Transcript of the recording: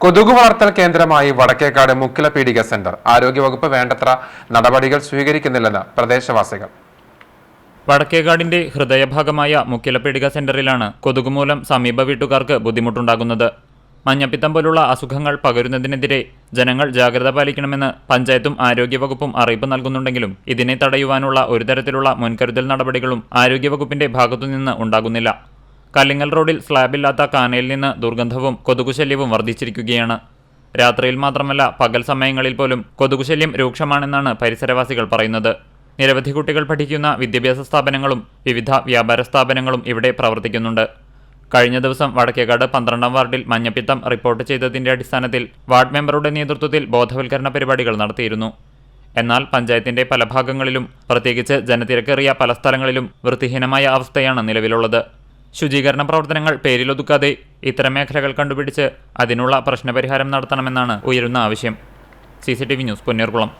കൊതുകു വളർത്തൽ കേന്ദ്രമായി വടക്കേക്കാട് മുക്കിലപീടിക സെന്റർ. ആരോഗ്യവകുപ്പ് വേണ്ടത്ര നടപടികൾ സ്വീകരിക്കുന്നില്ലെന്ന് പ്രദേശവാസികൾ. വടക്കേക്കാടിന്റെ ഹൃദയഭാഗമായ മുക്കിലപീടിക സെന്ററിലാണ് കൊതുകുമൂലം സമീപ വീട്ടുകാർക്ക് ബുദ്ധിമുട്ടുണ്ടാകുന്നത്. മഞ്ഞപ്പിത്തം പോലുള്ള അസുഖങ്ങൾ പകരുന്നതിനെതിരെ ജനങ്ങൾ ജാഗ്രത പാലിക്കണമെന്ന് പഞ്ചായത്തും ആരോഗ്യവകുപ്പും അറിയിപ്പ് നൽകുന്നുണ്ടെങ്കിലും ഇതിനെ തടയുവാനുള്ള ഒരു തരത്തിലുള്ള മുൻകരുതൽ നടപടികളും ആരോഗ്യവകുപ്പിന്റെ ഭാഗത്തുനിന്ന് ഉണ്ടാകുന്നില്ല. കല്ലിങ്ങൽ റോഡിൽ സ്ലാബില്ലാത്ത കാനയിൽ നിന്ന് ദുർഗന്ധവും കൊതുകുശല്യവും വർദ്ധിച്ചിരിക്കുകയാണ്. രാത്രിയിൽ മാത്രമല്ല പകൽ സമയങ്ങളിൽ പോലും കൊതുകുശല്യം രൂക്ഷമാണെന്നാണ് പരിസരവാസികൾ പറയുന്നത്. നിരവധി കുട്ടികൾ പഠിക്കുന്ന വിദ്യാഭ്യാസ സ്ഥാപനങ്ങളും വിവിധ വ്യാപാര സ്ഥാപനങ്ങളും ഇവിടെ പ്രവർത്തിക്കുന്നുണ്ട്. കഴിഞ്ഞ ദിവസം വടക്കേക്കാട് 12ാം വാർഡിൽ മഞ്ഞപ്പിത്തം റിപ്പോർട്ട് ചെയ്തതിന്റെ അടിസ്ഥാനത്തിൽ വാർഡ് മെമ്പറുടെ നേതൃത്വത്തിൽ ബോധവൽക്കരണ പരിപാടികൾ നടത്തിയിരുന്നു. എന്നാൽ പഞ്ചായത്തിന്റെ പല ഭാഗങ്ങളിലും, പ്രത്യേകിച്ച് ജനത്തിരക്കേറിയ പല സ്ഥലങ്ങളിലും വൃത്തിഹീനമായ അവസ്ഥയാണ് നിലവിലുള്ളത്. ശുചീകരണ പ്രവർത്തനങ്ങൾ പേരിലൊതുക്കാതെ ഇത്തരം മേഖലകൾ കണ്ടുപിടിച്ച് അതിനുള്ള പ്രശ്നപരിഹാരം നടത്തണമെന്നാണ് ഉയരുന്ന ആവശ്യം. CCTV news, Punnayurkulam.